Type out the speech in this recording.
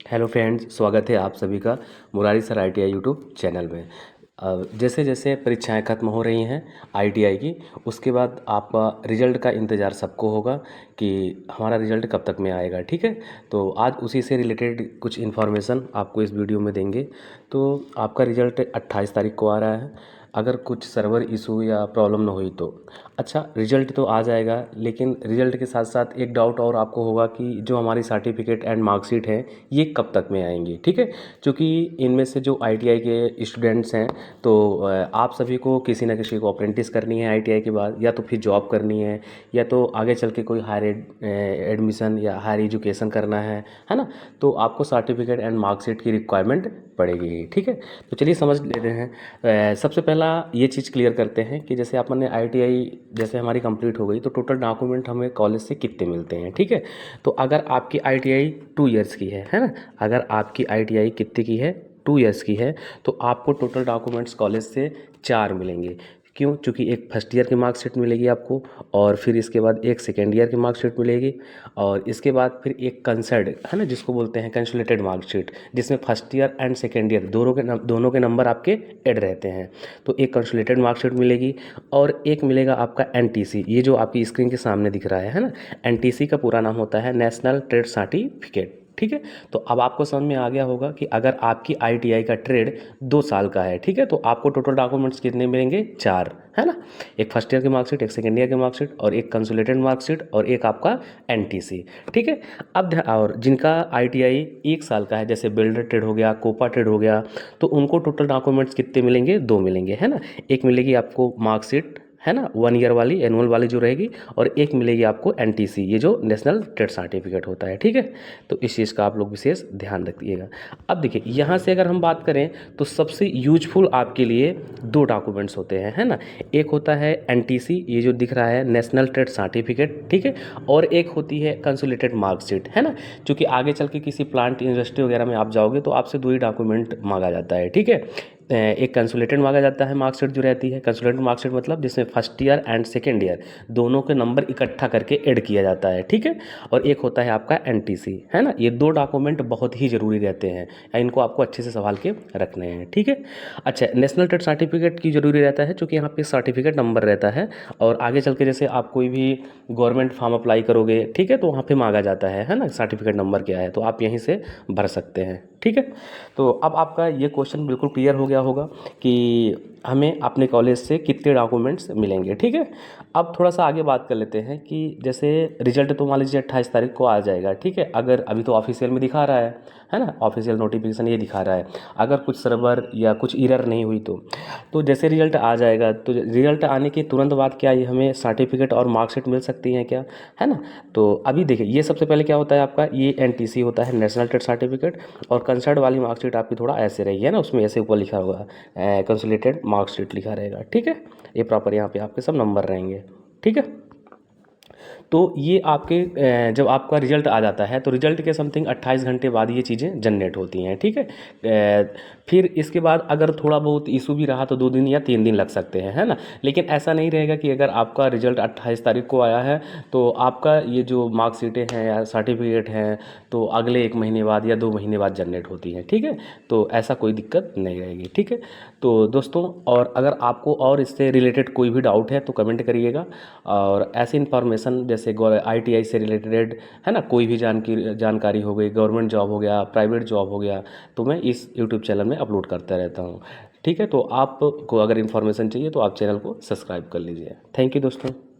Hello friends, स्वागत है आप सभी का Murari sir ITI YouTube channel में। जैसे जैसे परीक्षाएं खत्म हो रही हैं आईटीआई की, उसके बाद आपका रिजल्ट का इंतज़ार सबको होगा कि हमारा रिजल्ट कब तक में आएगा। ठीक है, तो आज उसी से रिलेटेड कुछ इन्फॉर्मेशन आपको इस वीडियो में देंगे। तो आपका रिजल्ट 28 तारीख को आ रहा है। अगर कुछ सर्वर इशू या प्रॉब्लम ना हुई तो अच्छा रिजल्ट तो आ जाएगा, लेकिन रिजल्ट के साथ साथ एक डाउट और आपको होगा कि जो हमारी सर्टिफिकेट एंड मार्कशीट है ये कब तक में आएंगी। ठीक है, क्योंकि इनमें से जो आईटीआई के स्टूडेंट्स हैं तो आप सभी को किसी ना किसी को अप्रेंटिस करनी है आईटीआई के बाद, या तो फिर जॉब करनी है, या तो आगे चल के कोई हायर एडमिशन या हायर एजुकेशन करना है ना। तो आपको सर्टिफिकेट एंड मार्कशीट की रिक्वायरमेंट पड़ेगी। ठीक है, तो चलिए समझ लेते हैं। सबसे पहला ये चीज़ क्लियर करते हैं कि जैसे आपने आईटीआई जैसे हमारी कंप्लीट हो गई तो टोटल डॉक्यूमेंट हमें कॉलेज से कितने मिलते हैं। ठीक है, तो अगर आपकी आईटीआई 2 इयर्स की है ना, अगर आपकी आईटीआई कितने की है, 2 इयर्स की है, तो आपको टोटल डॉक्यूमेंट्स कॉलेज से 4 मिलेंगे। क्यों? क्योंकि एक फर्स्ट ईयर की मार्कशीट मिलेगी आपको, और फिर इसके बाद एक सेकेंड ईयर की मार्कशीट मिलेगी, और इसके बाद फिर एक कंसर्ड है ना, जिसको बोलते हैं कंसोलिडेटेड मार्कशीट, जिसमें first year and second year दोनों के नंबर आपके ऐड रहते हैं। तो एक कंसोलिडेटेड मार्कशीट मिलेगी, और एक मिलेगा आपका एनटीसी, ये जो आपकी स्क्रीन के सामने दिख रहा है ना। एनटीसी का पूरा नाम होता है नेशनल ट्रेड सर्टिफिकेट। ठीक है, तो अब आपको समझ में आ गया होगा कि अगर आपकी आईटीआई का ट्रेड 2 साल का है, ठीक है, तो आपको टोटल डॉक्यूमेंट्स कितने मिलेंगे? 4, है ना। एक फर्स्ट ईयर की मार्कशीट, एक सेकेंड ईयर की मार्कशीट, और एक कंसोलिडेटेड मार्कशीट, और एक आपका एनटीसी। ठीक है, अब और जिनका आईटीआई 1 साल का है, जैसे बिल्डर ट्रेड हो गया, कोपा ट्रेड हो गया, तो उनको टोटल डॉक्यूमेंट्स कितने मिलेंगे? 2 मिलेंगे, है ना। एक मिलेगी आपको मार्कशीट, है ना, 1 ईयर वाली एनुअल वाली जो रहेगी, और एक मिलेगी आपको एनटीसी, ये जो नेशनल ट्रेड सर्टिफिकेट होता है। ठीक है, तो इस चीज़ का आप लोग विशेष ध्यान रखिएगा। अब देखिए यहाँ से अगर हम बात करें तो सबसे यूजफुल आपके लिए 2 डॉक्यूमेंट्स होते हैं, है ना। एक होता है एनटीसी, ये जो दिख रहा है नेशनल ट्रेड सर्टिफिकेट, ठीक है, और एक होती है कंसोलिडेटेड मार्कशीट, है ना। क्योंकि आगे चल के किसी प्लांट इंडस्ट्री वगैरह में आप जाओगे तो आपसे 2 ही डॉक्यूमेंट मांगा जाता है। ठीक है, एक कंसोलिडेटेड मांगा जाता है मार्कशीट जो रहती है, कंसोलिडेटेड मार्कशीट मतलब जिसमें first year and second year दोनों के नंबर इकट्ठा करके ऐड किया जाता है। ठीक है, और एक होता है आपका एनटीसी, है ना। ये 2 डॉक्यूमेंट बहुत ही ज़रूरी रहते हैं, इनको आपको अच्छे से संभाल के रखने हैं। ठीक है, अच्छा नेशनल ट्रेड सर्टिफिकेट की जरूरी रहता है क्योंकि यहाँ पे सर्टिफिकेट नंबर रहता है, और आगे चल के जैसे आप कोई भी गवर्नमेंट फॉर्म अप्लाई करोगे, ठीक है, तो वहाँ पे मांगा जाता है ना, सर्टिफिकेट नंबर क्या है, तो आप यहीं से भर सकते हैं। ठीक है, तो अब आपका ये क्वेश्चन बिल्कुल क्लियर हो गया होगा कि हमें अपने कॉलेज से कितने डॉक्यूमेंट्स मिलेंगे। ठीक है, अब थोड़ा सा आगे बात कर लेते हैं कि जैसे रिजल्ट तो मान लीजिए 28 तारीख को आ जाएगा। ठीक है, अगर अभी तो ऑफिशियल में दिखा रहा है ना, ऑफिशियल नोटिफिकेशन ये दिखा रहा है। अगर कुछ सर्वर या कुछ एरर नहीं हुई तो जैसे रिजल्ट आ जाएगा तो रिजल्ट आने के तुरंत बाद क्या ये हमें सर्टिफिकेट और मार्कशीट मिल सकती हैं क्या, है ना। तो अभी देखिए ये सबसे पहले क्या होता है आपका, ये एनटीसी होता है नेशनल ट्रेड सर्टिफिकेट, और कंसर्ट वाली मार्कशीट आपकी थोड़ा ऐसे रही है ना, उसमें ऐसे ऊपर लिखा होगा कंसोलिडेटेड मार्कशीट लिखा रहेगा। ठीक है, ये प्रॉपर यहाँ पे आपके सब नंबर रहेंगे। ठीक है, तो ये आपके जब आपका रिजल्ट आ जाता है तो रिजल्ट के समथिंग 28 घंटे बाद ये चीज़ें जनरेट होती हैं। ठीक है, फिर इसके बाद अगर थोड़ा बहुत इशू भी रहा तो 2 दिन या 3 दिन लग सकते हैं, है ना। लेकिन ऐसा नहीं रहेगा कि अगर आपका रिजल्ट 28 तारीख को आया है तो आपका ये जो मार्कशीटें हैं या सर्टिफिकेट हैं तो अगले 1 महीने बाद या 2 महीने बाद जनरेट होती हैं। ठीक है, तो ऐसा कोई दिक्कत नहीं रहेगी। ठीक है, तो दोस्तों और अगर आपको और इससे रिलेटेड कोई भी डाउट है तो कमेंट करिएगा, और ऐसी इन्फॉर्मेशन जैसे आईटीआई से रिलेटेड, है ना, कोई भी जानकारी हो गई, गवर्नमेंट जॉब हो गया, प्राइवेट जॉब हो गया, तो मैं इस यूट्यूब चैनल में अपलोड करता रहता हूँ। ठीक है, तो आपको अगर इन्फॉर्मेशन चाहिए तो आप चैनल को सब्सक्राइब कर लीजिए। थैंक यू दोस्तों।